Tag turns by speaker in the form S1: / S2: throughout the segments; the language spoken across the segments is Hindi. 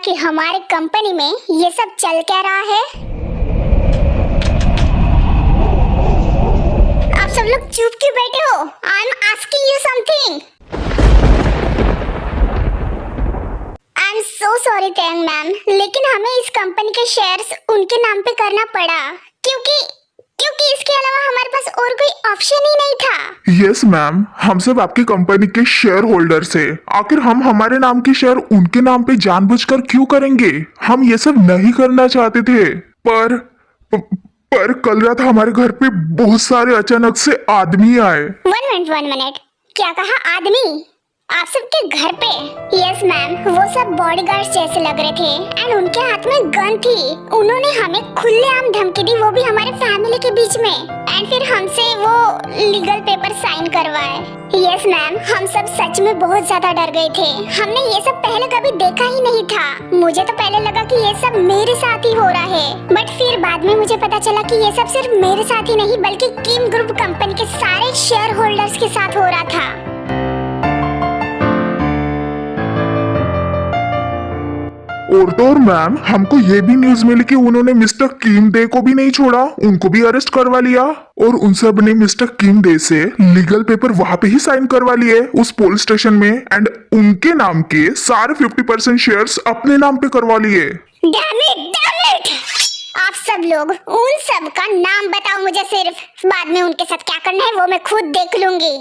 S1: कि हमारे कंपनी में ये सब चल क्या रहा है। आप सब लोग चुप क्यों बैठे हो? I am asking you something. I am so sorry Tang ma'am, लेकिन हमें इस कंपनी के शेयर्स उनके नाम पे करना पड़ा क्योंकि इसके अलावा हमारे पास और कोई ऑप्शन ही नहीं था।
S2: यस मैम, हम सब आपकी कंपनी के शेयर होल्डर्स है। आखिर हम हमारे नाम के शेयर उनके नाम पे जानबूझकर क्यों करेंगे? हम ये सब नहीं करना चाहते थे, पर कल रात हमारे घर पे बहुत सारे अचानक से आदमी आए।
S1: वन मिनट, क्या कहा आदमी? आप सबके घर पे? यस मैम, वो सब बॉडीगार्ड्स जैसे लग रहे थे एंड उनके हाथ में गन थी। उन्होंने हमें खुलेआम धमकी दी, वो भी हमारे फैमिली के बीच में, एंड फिर हमसे वो लीगल पेपर साइन करवाए। यस मैम, हम सब सच में बहुत ज्यादा डर गए थे। हमने ये सब पहले कभी देखा ही नहीं था। मुझे तो पहले लगा कि ये सब मेरे साथ ही हो रहा है, बट फिर बाद में मुझे पता चला कि ये सब सिर्फ मेरे साथ ही नहीं बल्कि किम ग्रुप कंपनी के सारे शेयर होल्डर्स के साथ हो रहा था।
S2: और तो और मैम, हमको ये भी न्यूज मिली कि उन्होंने मिस्टर किम डे को भी नहीं छोड़ा, उनको भी अरेस्ट करवा लिया और उन सब ने मिस्टर किम डे से लीगल पेपर वहां पे ही साइन करवा लिए उस पुलिस स्टेशन में, एंड उनके नाम के सारे 50% शेयर्स अपने नाम पे करवा लिए।
S1: Damn it! आप सब लोग उन सब का नाम बताओ मुझे सिर्फ, बाद में उनके साथ क्या करना है वो मैं खुद देख लूंगी।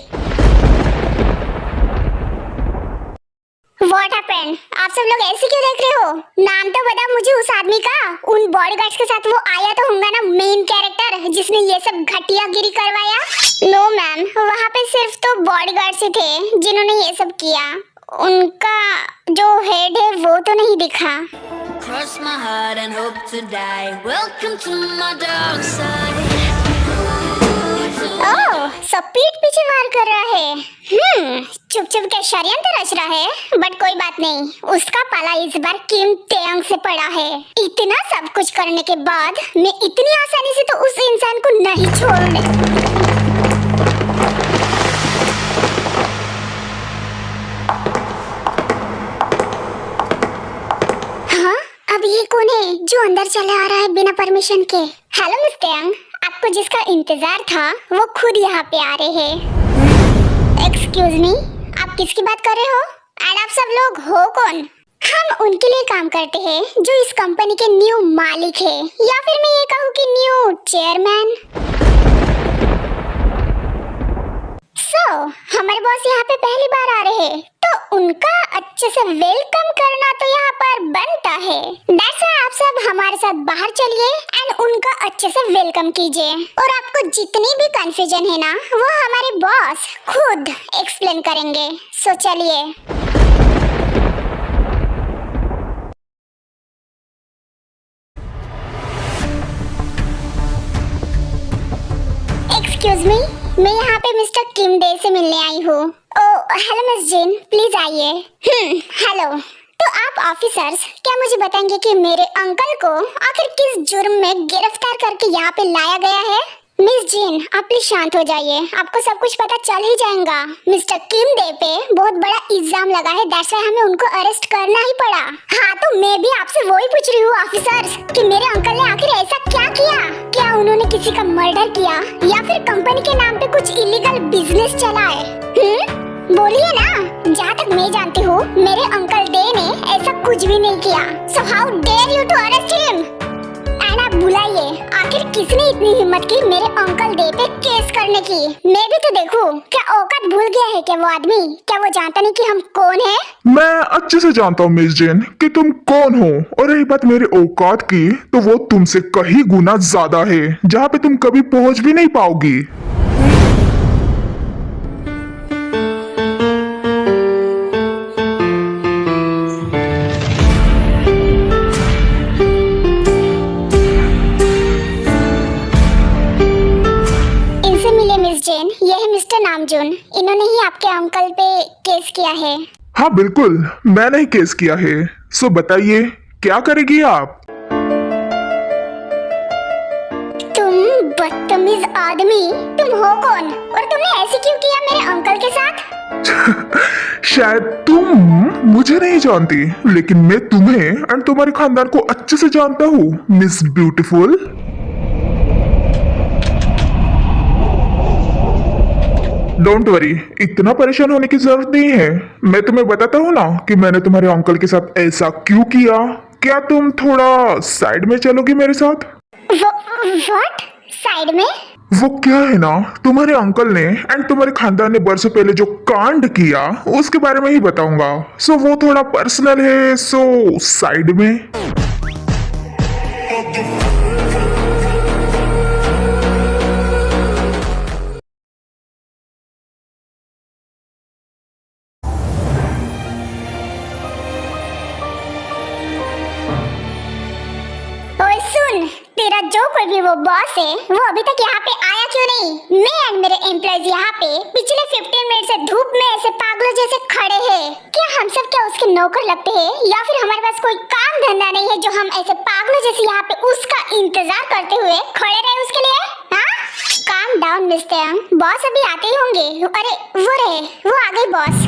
S1: What happened? आप सब लोग ऐसे क्यों देख रहे हो? नाम तो बताओ मुझे उस आदमी का। उन बॉडीगार्ड्स के साथ वो आया तो होगा ना, मेन कैरेक्टर जिसने ये सब घटियागिरी करवाया। नो मैम, वहाँ पे सिर्फ तो बॉडीगार्ड्स ही थे जिन्होंने ये सब किया। उनका जो हेड है वो तो नहीं दिखा।
S3: Cross my heart and hope to die. Welcome to my dark side.
S1: ओह, सब पीठ पीछे वार कर रहा है। चुप चुप के षड्यंत्र रच रहा है, बट कोई बात नहीं, उसका पाला इस बार किम तेयंग से पड़ा है। इतना सब कुछ करने के बाद मैं इतनी आसानी से तो उस इंसान को नहीं छोड़ने। हाँ, अब ये कौन है जो अंदर चला आ रहा है बिना परमिशन के? हेलो मिस तेयंग, आपको जिसका इंतजार था वो खुद यहाँ पे आ रहे हैं। एक्सक्यूज मी, आप किसकी बात कर रहे हो? एंड आप सब लोग हो कौन? हम उनके लिए काम करते हैं जो इस कंपनी के न्यू मालिक है, या फिर मैं ये कहूँ कि न्यू चेयरमैन। हमारे बॉस यहाँ पे पहली बार आ रहे हैं तो उनका अच्छे से वेलकम करना तो यहाँ पर बनता है। That's why आप सब हमारे साथ बाहर चलिए एंड उनका अच्छे से वेलकम कीजिए। और आपको जितनी भी कंफ्यूजन है ना, वो हमारे बॉस खुद एक्सप्लेन करेंगे। सो चलिए। एक्सक्यूज मी, मैं यहाँ पे मिस्टर किम डे से मिलने आई हूँ। Oh hello miss Jin, please आइए। हेलो। तो आप ऑफिसर्स क्या मुझे बताएंगे कि मेरे अंकल को आखिर किस जुर्म में गिरफ्तार करके यहाँ पे लाया गया है? मिस जिन, आप प्लीज शांत हो जाइए, आपको सब कुछ पता चल ही जाएगा। मिस्टर किम डे पे बहुत बड़ा इल्जाम लगा है, दैट्स व्हाई हमें उनको अरेस्ट करना ही पड़ा। हाँ, तो मैं भी आपसे वही पूछ रही हूँ ऑफिसर्स कि मेरे अंकल ने आखिर ऐसा क्या किया? क्या उन्होंने किसी का मर्डर किया या फिर कंपनी के नाम पे कुछ इलीगल बिजनेस चलाए? बोलिए ना। जहाँ तक मैं जानती हूँ मेरे अंकल डे ने ऐसा कुछ भी नहीं किया। So how dare you to arrest him? And आप बुलाइए, आखिर किसने इतनी हिम्मत की मेरे अंकल डे पे केस करने की? मैं भी तो देखूं, क्या औकात भूल गया है क्या वो आदमी? क्या वो जानता नहीं कि हम कौन हैं?
S2: मैं अच्छे से जानता हूँ मिस जैन कि तुम कौन हो, और रही बात मेरे औकात की तो वो तुमसे कहीं गुना ज्यादा है, जहाँ पे तुम कभी पहुँच भी नहीं पाओगी।
S1: ये है मिस्टर नामजून, इन्होंने ही आपके अंकल पे केस किया है।
S2: हाँ बिल्कुल, मैंने ही केस किया है। सो बताइए क्या करेगी आप?
S1: तुम बदतमीज आदमी, तुम हो कौन और तुमने ऐसे क्यों किया मेरे अंकल के साथ?
S2: शायद तुम मुझे नहीं जानती, लेकिन मैं तुम्हें एंड तुम्हारे खानदान को अच्छे से जानता हूँ, मिस ब्यूटीफुल। डोंट वरी, इतना परेशान होने की जरूरत नहीं है। मैं तुम्हें बताता हूँ ना कि मैंने तुम्हारे अंकल के साथ ऐसा क्यों किया। क्या तुम थोड़ा साइड में चलोगी मेरे साथ?
S1: व्हाट? साइड में?
S2: वो क्या है ना, तुम्हारे अंकल ने एंड तुम्हारे खानदान ने बरसों पहले जो कांड किया उसके बारे में ही बताऊंगा। सो वो थोड़ा पर्सनल है, सो साइड में।
S1: ओए सुन, तेरा जो कोई भी वो बॉस है, वो अभी तक यहाँ पे आया क्यों नहीं? मैं एंड मेरे एम्प्लॉयज यहाँ पे पिछले 15 मिनट से धूप में ऐसे पागलों जैसे खड़े हैं। क्या हम सब क्या उसके नौकर लगते हैं, या फिर हमारे पास कोई काम धंधा नहीं है जो हम ऐसे पागलों जैसे यहाँ पे उसका इंतजार करते हुए खड़े रहे उसके लिए? हाँ, काम डाउन मिस्टर, बॉस अभी आते ही होंगे। अरे वो रहे, वो आ गई बॉस।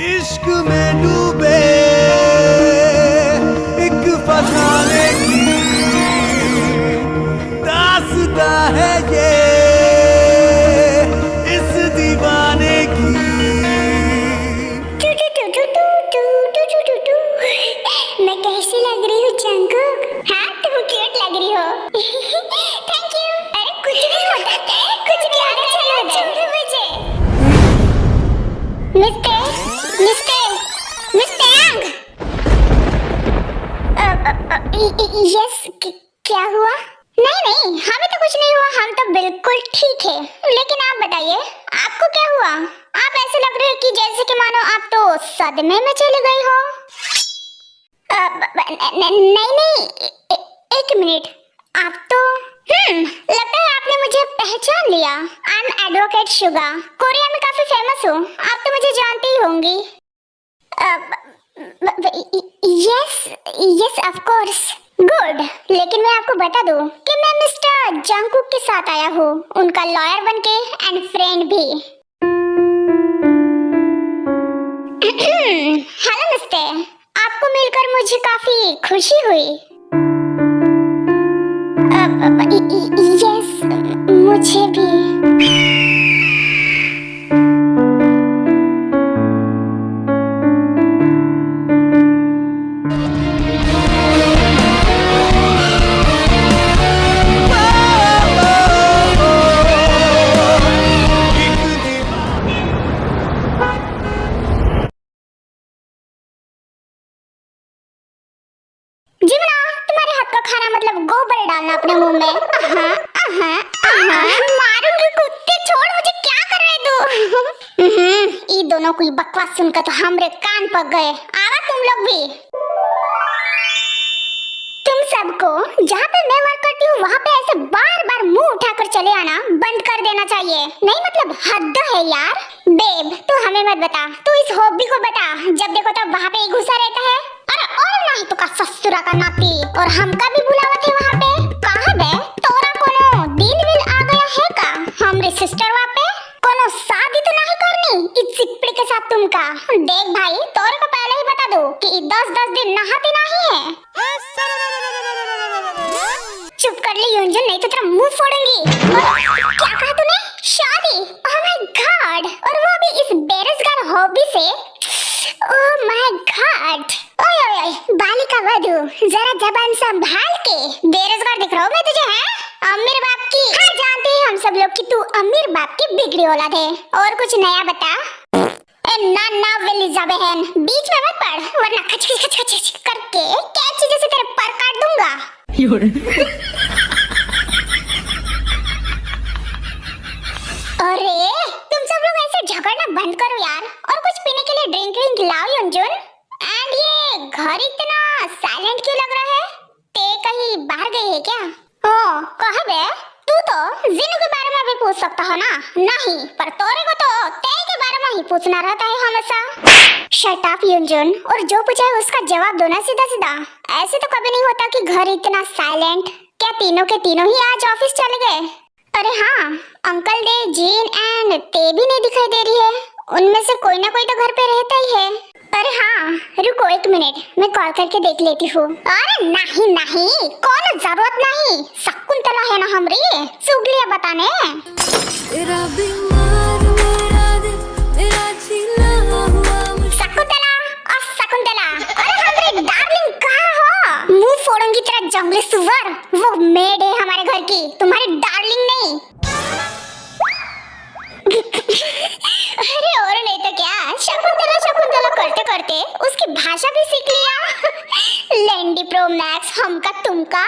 S4: इश्क में डूबे एक फसाने की दास्तां है ये इस दीवाने की।
S1: मैं कैसी लग रही हूँ जंकुक? हाँ, तुम क्यूट लग रही हो। Thank you. अरे कुछ नहीं होता, कुछ नहीं होता, चलो छोड़ो मुझे। मिस्टर यस, क्या हुआ? नहीं, हमें तो कुछ नहीं हुआ, हम तो बिल्कुल ठीक है। लेकिन आप बताइए, आपको क्या हुआ? आप ऐसे लग रहे हो कि जैसे कि मानो आप तो सदमे में चली गई हो। नहीं, एक मिनट, आप तो लगता है आपने मुझे पहचान लिया। I am advocate Suga, Korea में काफी फेमस हूँ, आप तो मुझे जानती ही होंगी। Yes of course, good. लेकिन मैं आपको बता दूं कि मैं मिस्टर जंकुक के साथ आया हूँ, उनका लॉयर बनके एंड फ्रेंड भी। हेलो मिस्टर, आपको मिलकर मुझे काफी खुशी हुई। यस, मुझे भी। जिमना, तुम्हारे हाथ का खाना मतलब गोबर डालना अपने मुंह में। मारूंगी कुत्ते, छोड़ मुझे, क्या कर रहे तू? ये दोनों कोई बकवास सुनकर तो हमरे कान पक गए। आवा तुम लोग भी। तुम सबको जहाँ पे मैं वर्क करती हूँ वहाँ पे ऐसे बार बार मुंह उठाकर चले आना बंद कर देना चाहिए। नहीं मतलब हद है यार। बेब, तू हमें मत बता, तू इस हॉबी को बता, जब देखो तब वहाँ पे ही घुसा रहता है। अरे और नहीं तो का ससुरा का नाती, और हमका भी बुलावा थे वहाँ पे। कहाँ बे, तोरा कोनो दिल विल आ गया है का हमरे सिस्टर वहाँ पे? कोनो शादी तो नहीं करनी इस सिकड़ी के साथ तुमका? देख भाई, तोरे को पहले ही बता दो कि 10-10 दिन नहाते नहीं है। चुप कर ली यूंजन, नहीं तो तेरा मुंह फोड़ूंगी। क्या कहा तूने? शादी? ओह माय गॉड, और वो भी इस बेरोजगार हॉबी से। Oh my God. ओए बालिका वधू, जरा जबान संभाल के। बेरोजगार दिख रहा हूँ मैं तुझे? हैं अमीर बाप की? हाँ, जानते हैं हम सब लोग कि तू अमीर बाप की बिगड़ी औलाद है। और कुछ नया बता। ना वेलिजा बहन, बीच में मत पड़, वरना खच खच खच खच करके कैची जैसे तेरे पर काट दूंगा। अरे तुम सब लोग ऐसे झगड़ना तो जिनू के बारे में भी पूछ सकता हो ना? नहीं, पर तोरे को तो तेरे के बारे में ही पूछना रहता है हमेशा। शट अप युनजुन, और जो पूछा है उसका जवाब दो ना सीधा सीधा। ऐसे तो कभी नहीं होता कि घर इतना साइलेंट। क्या तीनों के तीनों ही आज ऑफिस चले गए? अरे हाँ, अंकल दे, जीन एंड ते भी नहीं दिखाई दे रही है। उनमें से कोई ना कोई तो घर पे रहता ही है। अरे हाँ, रुको एक मिनट, मैं कॉल करके देख लेती हूँ। अरे नहीं नहीं, कॉल जरूरत नहीं, शकुंतला है ना हमारी, चुगलियाँ बताने।
S3: तेरा बीमार मेरा दिल, तेरा छीना हुआ मुझे।
S1: शकुंतला और शकुंतला, अरे हमारी डार्लिंग कहाँ हो? मुंह फोड़ूंगी तेरा जंगली सुअर। वो मेड है हमारे घर की, तुम्हारी डार्लिंग नहीं। अरे और नहीं तो क्या, शकुंतला शकुंतला करते करते उसकी भाषा भी सीख लिया। लैंडी प्रो मैक्स हमका तुमका।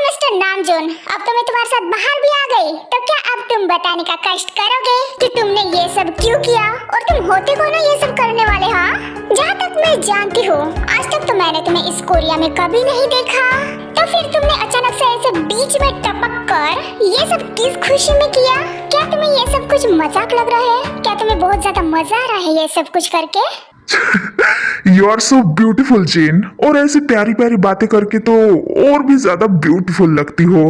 S1: मिस्टर नामजोन, अब तो मैं तुम्हारे साथ बाहर भी आ गई, तो क्या अब तुम बताने का कष्ट करोगे कि तुमने ये सब क्यों किया? और तुम होते कौन हो ये सब करने वाले? हाँ, जहाँ तक मैं जानती हूँ, आज तक तो मैंने तुम्हें इस कोरिया में कभी नहीं देखा। तो फिर तुमने अचानक से ऐसे बीच में टपक कर ये सब किस खुशी में किया? क्या तुम्हें ये सब कुछ मजाक लग रहा है? क्या तुम्हें बहुत ज्यादा मजा आ रहा है ये सब कुछ करके?
S2: यू आर सो ब्यूटीफुल जेन, और ऐसी प्यारी प्यारी बातें करके तो और भी ज्यादा ब्यूटीफुल लगती हो।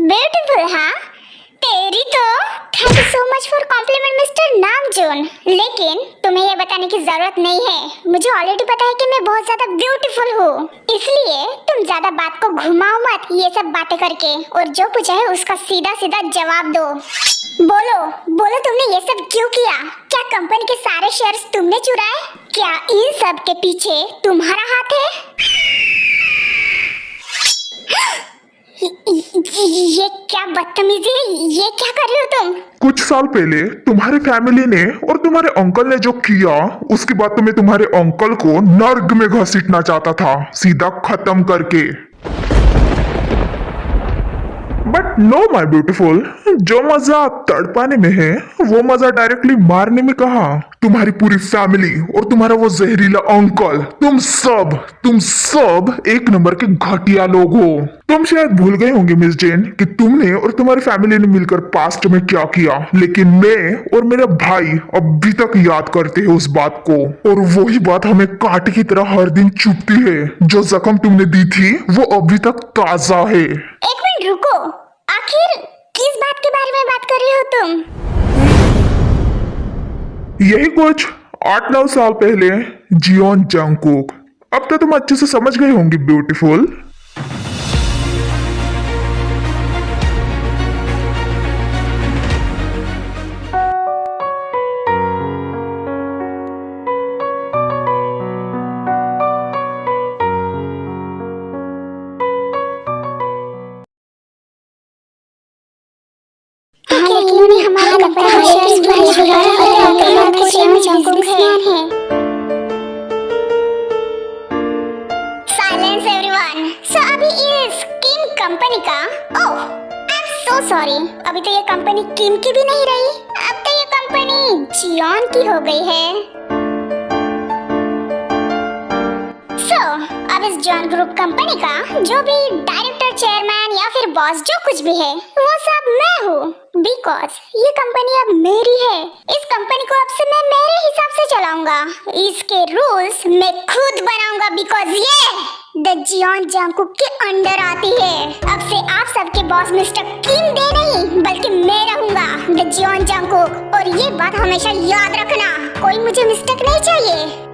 S1: ब्यूटीफुल हाँ, तेरी तो। Thank you so much for compliment mister Namjoon, लेकिन तुम्हें ये बताने की जरूरत नहीं है। मुझे ऑलरेडी पता है कि मैं बहुत ज्यादा ब्यूटीफुल हूँ, इसलिए तुम ज्यादा बात को घुमाओ मत ये सब बातें करके, और जो पूछा है उसका सीधा सीधा जवाब दो। बोलो बोलो, तुमने ये सब क्यों किया? क्या कंपनी के सारे शेयर्स तुमने चुराए? क्या इन सब के पीछे तुम्हारा हाथ है? ये क्या बदतमीजी है? ये क्या कर रहे हो तुम?
S2: कुछ साल पहले तुम्हारे फैमिली ने और तुम्हारे अंकल ने जो किया, उसके बाद तो मैं तुम्हारे अंकल को नर्क में घसीटना चाहता था, सीधा खत्म करके। बट नो माय ब्यूटीफुल, जो मजा तड़पाने में है वो मजा डायरेक्टली मारने में कहाँ? तुम्हारी पूरी फैमिली और तुम्हारा वो जहरीला अंकल, तुम सब एक नंबर के घटिया लोग हो। तुम शायद भूल गए होंगे मिस जेन कि तुमने और तुम्हारी फैमिली ने मिलकर पास्ट में क्या किया, लेकिन मैं और मेरा भाई अभी तक याद करते हैं उस बात को, और वही बात हमें कांटे की तरह हर दिन चुभती है। जो जख्म तुमने दी थी वो अभी तक ताजा है।
S1: एक मिनट रुको, आखिर किस बात के बारे में बात कर रहे हो तुम?
S2: यही कुछ 8-9 साल पहले जियोन जंगकुक। अब तो तुम अच्छे से समझ गए होंगे ब्यूटीफुल।
S1: हमारे कंपनी में शेयर्स है। Silence everyone. सो अभी इस किम कंपनी का, ओह आई एम सो सॉरी, अभी तो ये कंपनी किम की भी नहीं रही, अब तो ये कंपनी जियोन की हो गई है। अब इस जॉन ग्रुप कंपनी का जो भी डायरेक्टर, चेयरमैन या फिर बॉस जो कुछ भी है, वो सब मैं हूँ, बिकॉज ये कंपनी अब मेरी है। इस कंपनी को अब से मैं मेरे हिसाब से चलाऊंगा, इसके रूल्स मैं खुद बनाऊंगा, बिकॉज ये द जियोन जंगकुक के अंडर आती है। अब से आप सबके बॉस मिस्टर किम दे नहीं, बल्कि मैं रहूंगा द जियोन जंगकुक, और ये बात हमेशा याद रखना, कोई मुझे मिस्टेक नहीं चाहिए।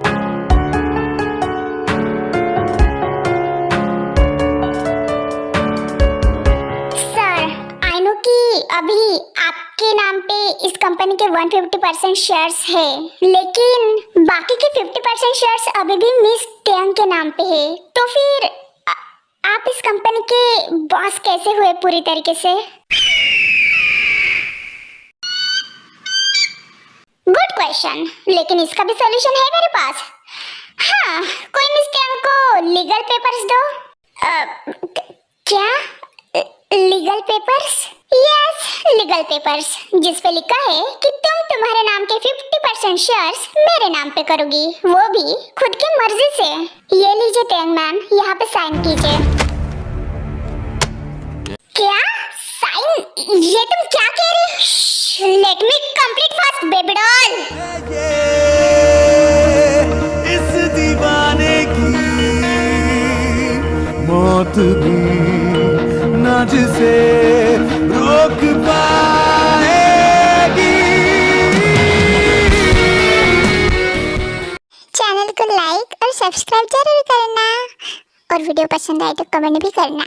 S1: कि अभी आपके नाम पे इस कंपनी के 150% शेयर्स है, लेकिन बाकी के 50% शेयर्स अभी भी मिस टेंग के नाम पे है। तो फिर आप इस कंपनी के बॉस कैसे हुए पूरी तरीके से? गुड क्वेश्चन, लेकिन इसका भी सॉल्यूशन है मेरे पास। हाँ, कोई मिस टेंग को लीगल पेपर्स दो। क्या legal papers? Yes, legal papers, जिस पे लिखा है कि तुम तुम्हारे नाम के 50% शेयर्स मेरे नाम पे करोगी, वो भी खुद की मर्जी से। ये लीजिए टेन मैम, यहाँ पे साइन कीजिए। क्या साइन? ये तुम क्या कह रही? Let me complete fast baby doll.
S4: ये इस दीवाने की मौत भी ना जिसे रोक पाएगी।
S1: चैनल को लाइक और सब्सक्राइब जरूर करना और वीडियो पसंद आए तो कमेंट भी करना।